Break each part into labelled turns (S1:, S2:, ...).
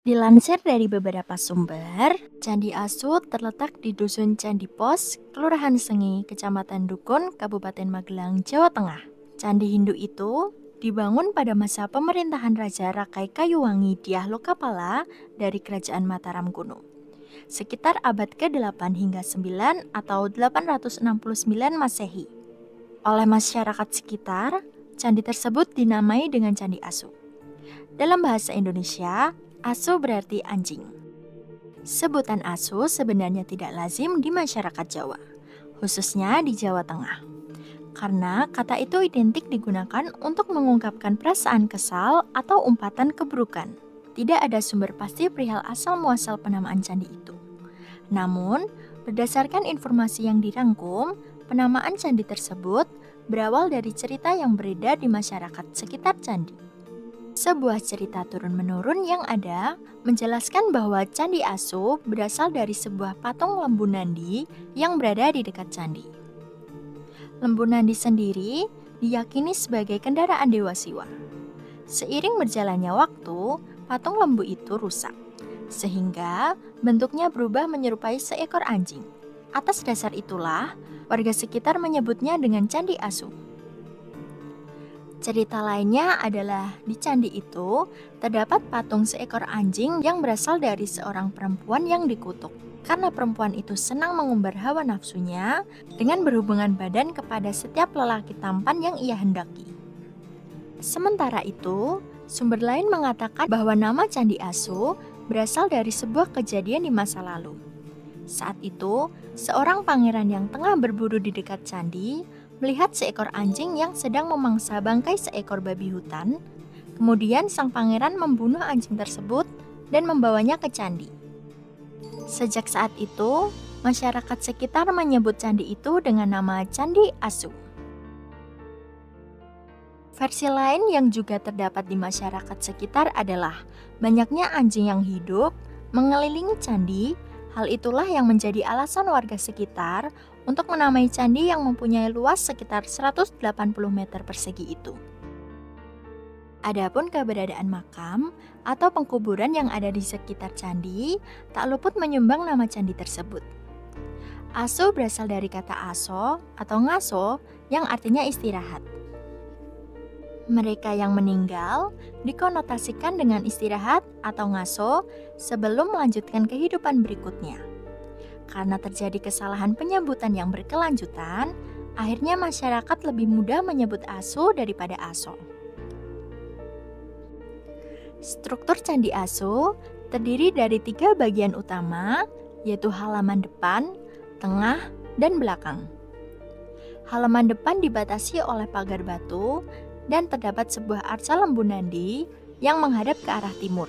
S1: Dilansir dari beberapa sumber, Candi Asu terletak di Dusun Candi Pos, Kelurahan Sengi, Kecamatan Dukun, Kabupaten Magelang, Jawa Tengah. Candi Hindu itu dibangun pada masa pemerintahan Raja Rakai Kayuwangi Dyah Lokapala dari Kerajaan Mataram kuno, sekitar abad ke-8 hingga 9 atau 869 Masehi. Oleh masyarakat sekitar, candi tersebut dinamai dengan Candi Asu. Dalam bahasa Indonesia, asu berarti anjing. Sebutan asu sebenarnya tidak lazim di masyarakat Jawa, khususnya di Jawa Tengah. Karena kata itu identik digunakan untuk mengungkapkan perasaan kesal atau umpatan keburukan. Tidak ada sumber pasti perihal asal-muasal penamaan candi itu. Namun, berdasarkan informasi yang dirangkum, penamaan candi tersebut berawal dari cerita yang beredar di masyarakat sekitar candi. Sebuah cerita turun-menurun yang ada menjelaskan bahwa Candi Asu berasal dari sebuah patung Lembu Nandi yang berada di dekat candi. Lembu Nandi sendiri diyakini sebagai kendaraan Dewa Siwa. Seiring berjalannya waktu, patung lembu itu rusak, sehingga bentuknya berubah menyerupai seekor anjing. Atas dasar itulah, warga sekitar menyebutnya dengan Candi Asu. Cerita lainnya adalah di candi itu terdapat patung seekor anjing yang berasal dari seorang perempuan yang dikutuk. Karena perempuan itu senang mengumbar hawa nafsunya dengan berhubungan badan kepada setiap lelaki tampan yang ia hendaki. Sementara itu, sumber lain mengatakan bahwa nama Candi Asu berasal dari sebuah kejadian di masa lalu. Saat itu, seorang pangeran yang tengah berburu di dekat candi melihat seekor anjing yang sedang memangsa bangkai seekor babi hutan. Kemudian sang pangeran membunuh anjing tersebut dan membawanya ke candi. Sejak saat itu, masyarakat sekitar menyebut candi itu dengan nama Candi Asu. Versi lain yang juga terdapat di masyarakat sekitar adalah banyaknya anjing yang hidup mengelilingi candi. Hal itulah yang menjadi alasan warga sekitar untuk menamai candi yang mempunyai luas sekitar 180 meter persegi itu. Adapun keberadaan makam atau pengkuburan yang ada di sekitar candi tak luput menyumbang nama candi tersebut. Asu berasal dari kata aso atau ngaso yang artinya istirahat. Mereka yang meninggal dikonotasikan dengan istirahat atau ngaso sebelum melanjutkan kehidupan berikutnya. Karena terjadi kesalahan penyebutan yang berkelanjutan, akhirnya masyarakat lebih mudah menyebut asu daripada aso. Struktur Candi Asu terdiri dari 3 bagian utama, yaitu halaman depan, tengah, dan belakang. Halaman depan dibatasi oleh pagar batu dan terdapat sebuah arca lembu nandi yang menghadap ke arah timur.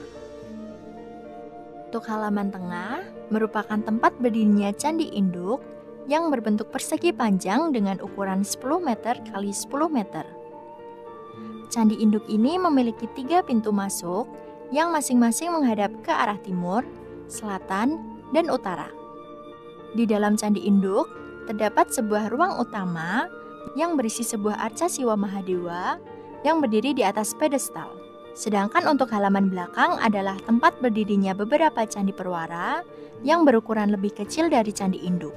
S1: Untuk halaman tengah merupakan tempat berdirinya candi induk yang berbentuk persegi panjang dengan ukuran 10 meter x 10 meter. Candi induk ini memiliki 3 pintu masuk yang masing-masing menghadap ke arah timur, selatan, dan utara. Di dalam candi induk terdapat sebuah ruang utama yang berisi sebuah arca Siwa Mahadewa yang berdiri di atas pedestal. Sedangkan untuk halaman belakang adalah tempat berdirinya beberapa candi perwara yang berukuran lebih kecil dari candi induk.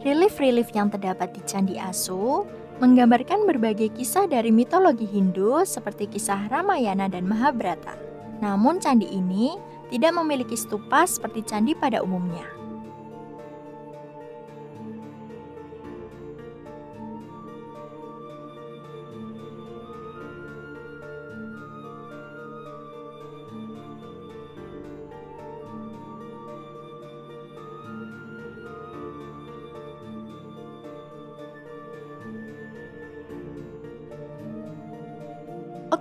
S1: Relief-relief yang terdapat di Candi Asu menggambarkan berbagai kisah dari mitologi Hindu seperti kisah Ramayana dan Mahabharata. Namun candi ini tidak memiliki stupa seperti candi pada umumnya.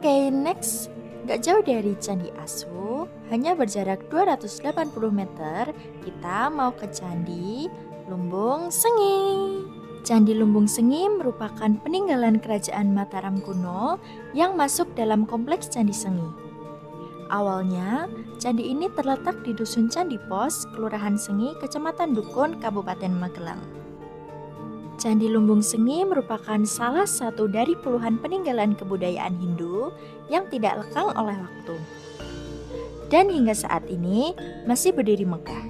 S1: Oke, next. Gak jauh dari Candi Asu, hanya berjarak 280 meter, kita mau ke Candi Lumbung Sengi. Candi Lumbung Sengi merupakan peninggalan kerajaan Mataram kuno yang masuk dalam kompleks Candi Sengi. Awalnya, candi ini terletak di Dusun Candi Pos, Kelurahan Sengi, Kecamatan Dukun, Kabupaten Magelang. Candi Lumbung Sengi merupakan salah satu dari puluhan peninggalan kebudayaan Hindu yang tidak lekang oleh waktu. dan hingga saat ini masih berdiri megah.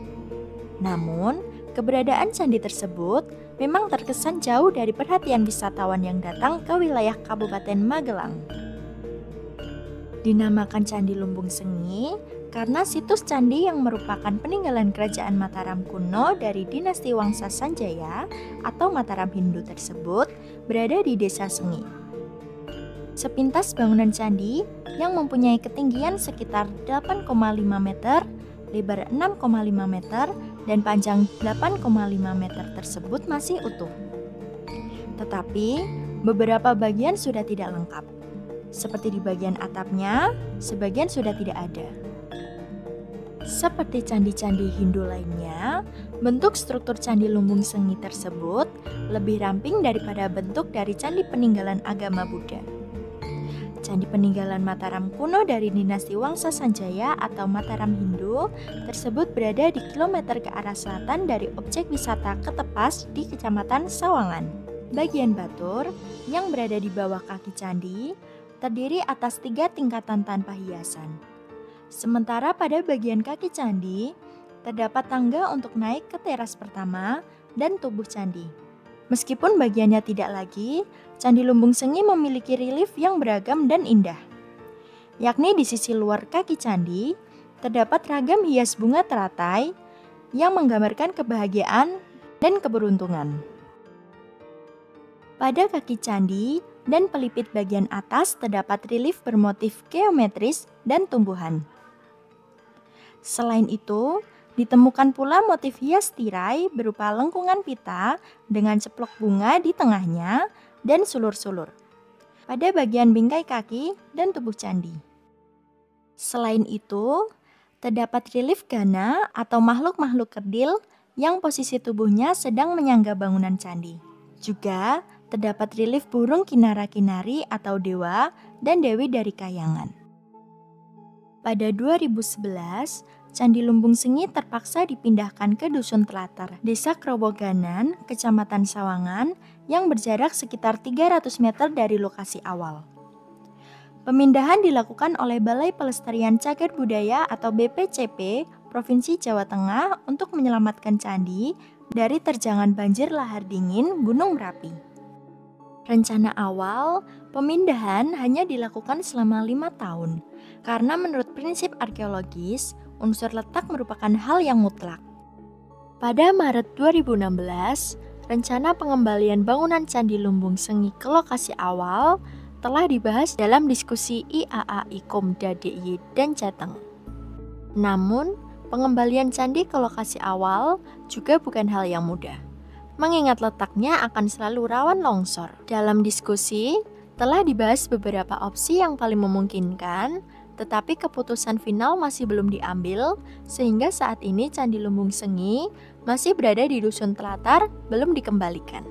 S1: Namun, keberadaan candi tersebut memang terkesan jauh dari perhatian wisatawan yang datang ke wilayah Kabupaten Magelang. Dinamakan Candi Lumbung Sengi karena situs candi yang merupakan peninggalan kerajaan Mataram kuno dari dinasti Wangsa Sanjaya atau Mataram Hindu tersebut berada di Desa Sengi. Sepintas bangunan candi yang mempunyai ketinggian sekitar 8,5 meter, lebar 6,5 meter, dan panjang 8,5 meter tersebut masih utuh. Tetapi, beberapa bagian sudah tidak lengkap. Seperti di bagian atapnya, sebagian sudah tidak ada. Seperti candi-candi Hindu lainnya, bentuk struktur Candi Lumbung Sengi tersebut lebih ramping daripada bentuk dari candi peninggalan agama Buddha. Candi peninggalan Mataram kuno dari dinasti Wangsa Sanjaya atau Mataram Hindu tersebut berada di kilometer ke arah selatan dari objek wisata Ketepas di Kecamatan Sawangan. Bagian batur yang berada di bawah kaki candi terdiri atas 3 tingkatan tanpa hiasan. Sementara pada bagian kaki candi, terdapat tangga untuk naik ke teras pertama dan tubuh candi. Meskipun bagiannya tidak lagi, Candi Lumbung Sengi memiliki relief yang beragam dan indah. Yakni di sisi luar kaki candi, terdapat ragam hias bunga teratai yang menggambarkan kebahagiaan dan keberuntungan. Pada kaki candi dan pelipit bagian atas terdapat relief bermotif geometris dan tumbuhan. Selain itu, ditemukan pula motif hias tirai berupa lengkungan pita dengan ceplok bunga di tengahnya dan sulur-sulur pada bagian bingkai kaki dan tubuh candi. Selain itu, terdapat relief gana atau makhluk-makhluk kerdil yang posisi tubuhnya sedang menyangga bangunan candi. Juga terdapat relief burung kinara-kinari atau dewa dan dewi dari kayangan. Pada 2011, Candi Lumbung Sengi terpaksa dipindahkan ke Dusun Telater, Desa Kroboganan, Kecamatan Sawangan, yang berjarak sekitar 300 meter dari lokasi awal. Pemindahan dilakukan oleh Balai Pelestarian Cagar Budaya atau BPCP Provinsi Jawa Tengah untuk menyelamatkan candi dari terjangan banjir lahar dingin Gunung Merapi. Rencana awal, pemindahan hanya dilakukan selama 5 tahun, karena menurut prinsip arkeologis, unsur letak merupakan hal yang mutlak. Pada Maret 2016, rencana pengembalian bangunan Candi Lumbung Sengi ke lokasi awal telah dibahas dalam diskusi IAA Ikomda DIY dan Jateng. Namun, pengembalian candi ke lokasi awal juga bukan hal yang mudah, mengingat letaknya akan selalu rawan longsor. Dalam diskusi, telah dibahas beberapa opsi yang paling memungkinkan, tetapi keputusan final masih belum diambil, sehingga saat ini Candi Lumbung Sengi masih berada di Dusun Telatar, belum dikembalikan.